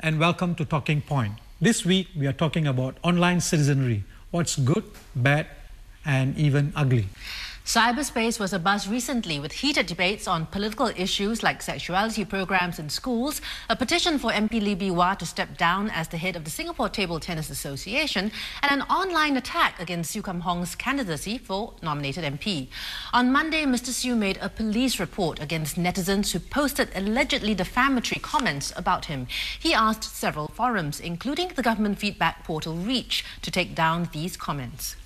and welcome to Talking Point. This week we are talking about online citizenry, what's good, bad and even ugly. Cyberspace was abuzz recently with heated debates on political issues like sexuality programs in schools, a petition for MP Lee Bee-Wah to step down as the head of the Singapore Table Tennis Association, and an online attack against Siu Kam Hong's candidacy for nominated MP. On Monday, Mr. Siu made a police report against netizens who posted allegedly defamatory comments about him. He asked several forums, including the government feedback portal Reach, to take down these comments.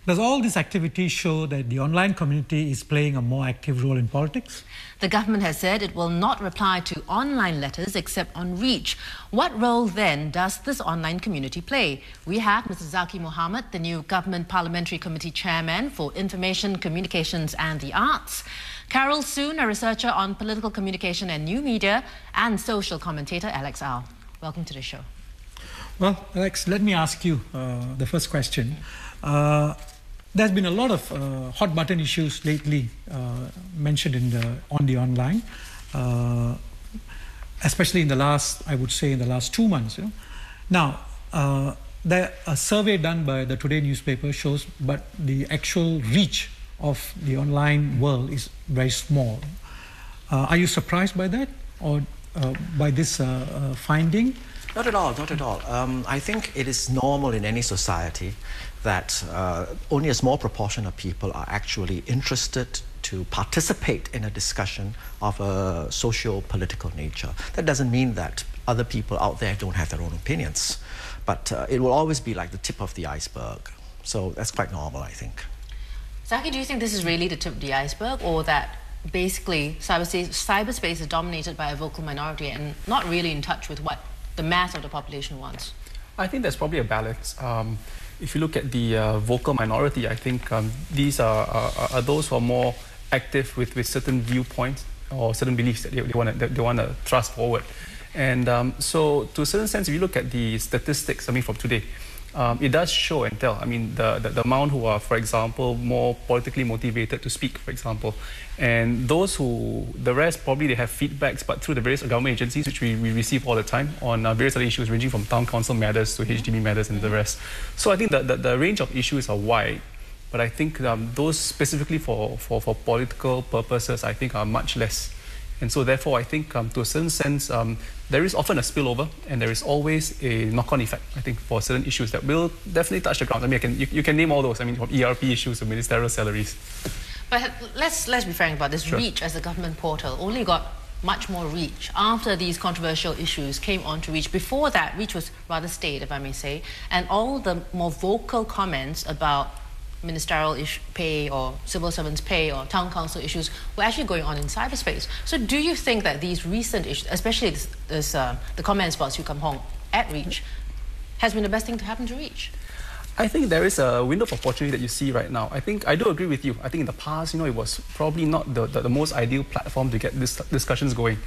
Does all this activity show that the online community is playing a more active role in politics? The government has said it will not reply to online letters except on Reach. What role then does this online community play? We have Mr. Zaki Mohammed, the new Government Parliamentary Committee Chairman for Information, Communications and the Arts. Carol Soon, a researcher on political communication and new media, and social commentator Alex Au. Welcome to the show. Well, Alex, let me ask you the first question. There's been a lot of hot button issues lately mentioned on the online, especially in the last, I would say, in the last 2 months. Now, a survey done by the Today newspaper shows, but the actual reach of the online world is very small. Are you surprised by that, or by this finding? Not at all, not at all. I think it is normal in any society that only a small proportion of people are actually interested to participate in a discussion of a socio-political nature. That doesn't mean that other people out there don't have their own opinions, but it will always be like the tip of the iceberg. So that's quite normal, I think. Zaki, do you think this is really the tip of the iceberg, or that basically cyberspace is dominated by a vocal minority and not really in touch with what the mass of the population wants? I think there's probably a balance. If you look at the vocal minority, I think these are those who are more active with certain viewpoints or certain beliefs that they want to thrust forward. And so, to a certain sense, if you look at the statistics, from today, it does show and tell. The amount who are, for example, more politically motivated to speak, for example. And those who, the rest, probably they have feedbacks, but through the various government agencies, which we receive all the time on various other issues, ranging from town council matters to HDB matters and the rest. So I think that the range of issues are wide, but I think those specifically for political purposes, I think are much less. And so therefore, I think to a certain sense, there is often a spillover, and there is always a knock-on effect, I think, for certain issues that will definitely touch the ground. You can name all those, from ERP issues to ministerial salaries. But let's be frank about this. Sure. Reach as a government portal only got much more reach after these controversial issues came onto Reach. Before that, Reach was rather staid, if I may say, and all the more vocal comments about ministerial pay or civil servants' pay or town council issues were actually going on in cyberspace. So do you think that these recent issues, especially the comments about Siu Kam Hong at Reach, has been the best thing to happen to Reach? I think there is a window of opportunity that you see right now. I think I do agree with you. I think in the past, it was probably not the most ideal platform to get these discussions going.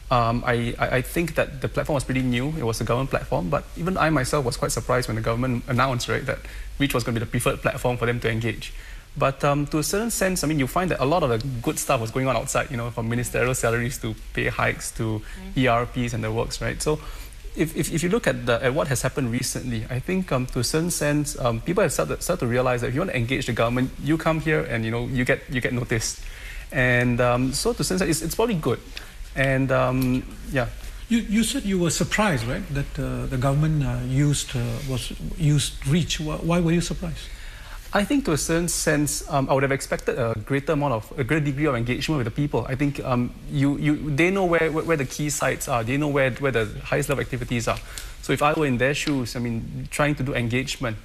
I think that the platform was pretty new. It was a government platform, but even I myself was quite surprised when the government announced, right, that Reach was going to be the preferred platform for them to engage. But to a certain sense, you find that a lot of the good stuff was going on outside, from ministerial salaries to pay hikes to ERPs and the works, right? So if you look at what has happened recently, I think to a certain sense, people have started to realize that if you want to engage the government, you come here and you get noticed. And so to a certain sense, it's probably good. And yeah. You said you were surprised, right, that the government used Reach. Why were you surprised? I think to a certain sense, I would have expected a greater degree of engagement with the people. I think they know where the key sites are. They know where the highest level activities are. So if I were in their shoes, trying to do engagement,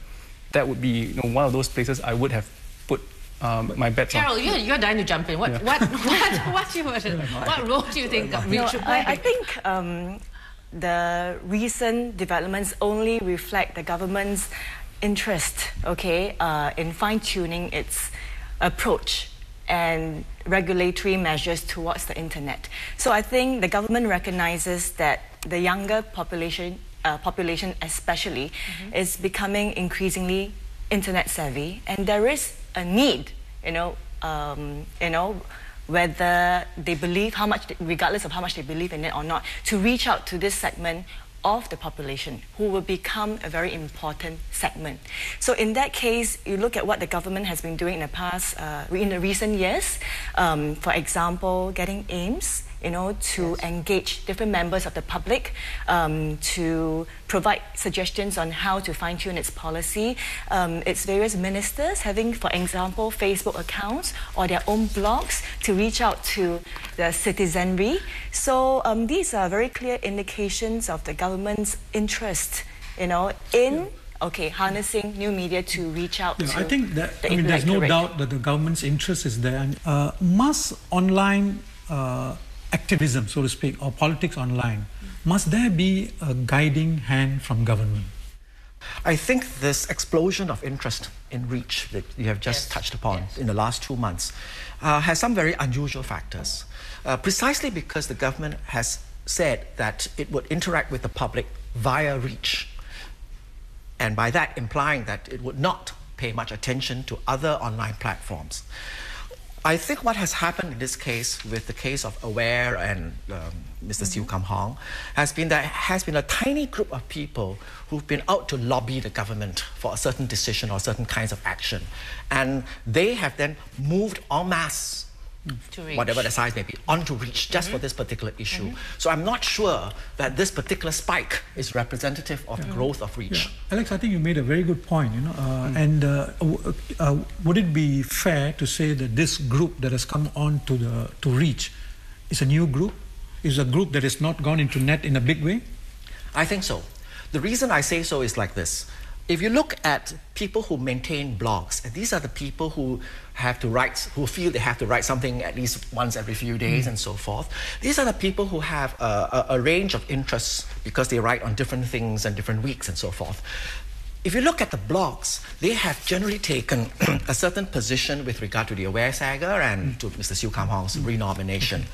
that would be one of those places I would have put my bets on. Carol, you're dying to jump in. What role do you think Reach should play? I think the recent developments only reflect the government's interest, in fine-tuning its approach and regulatory measures towards the internet. So I think the government recognizes that the younger population especially, is becoming increasingly internet savvy, and there is a need, whether they believe regardless of how much they believe in it or not, to reach out to this segment of the population who will become a very important segment. So in that case, you look at what the government has been doing in the past, in the recent years, for example, getting aims, to engage different members of the public, to provide suggestions on how to fine-tune its policy. Its various ministers having, for example, Facebook accounts or their own blogs to reach out to the citizenry. So these are very clear indications of the government's interest, in harnessing new media to reach out to I think that, the there's no electorate. doubt that the government's interest is there. And, must online activism, so to speak, or politics online, must there be a guiding hand from government? I think this explosion of interest in reach that you have just touched upon in the last 2 months has some very unusual factors. Precisely because the government has said that it would interact with the public via reach, and by that implying that it would not pay much attention to other online platforms. I think what has happened in this case, with the case of Aware and Mr. Siu Kam Hong, has been a tiny group of people who've been out to lobby the government for a certain decision or certain kinds of action. And they have then moved en masse, whatever the size may be, onto reach just for this particular issue. So I'm not sure that this particular spike is representative of growth of reach. Yeah. Alex, I think you made a very good point, and would it be fair to say that this group that has come on to reach is a new group? Is a group that has not gone into net in a big way? I think so. The reason I say so is like this. If you look at people who maintain blogs, and these are the people who have to write, who feel they have to write something at least once every few days and so forth. These are the people who have a range of interests because they write on different things and different weeks and so forth. If you look at the blogs, they have generally taken a certain position with regard to the Aware saga and to Mr. Siu Kam Hong's renomination.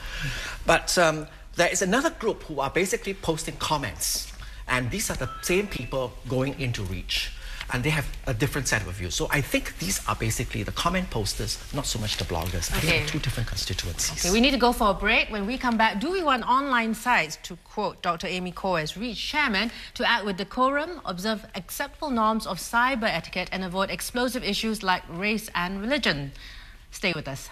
But there is another group who are basically posting comments. And these are the same people going into reach. And they have a different set of views. So I think these are basically the comment posters, not so much the bloggers. I think they're two different constituencies. Okay, we need to go for a break. When we come back, do we want online sites, to quote Dr. Amy Khor as Reach chairman, to act with decorum, observe acceptable norms of cyber etiquette and avoid explosive issues like race and religion? Stay with us.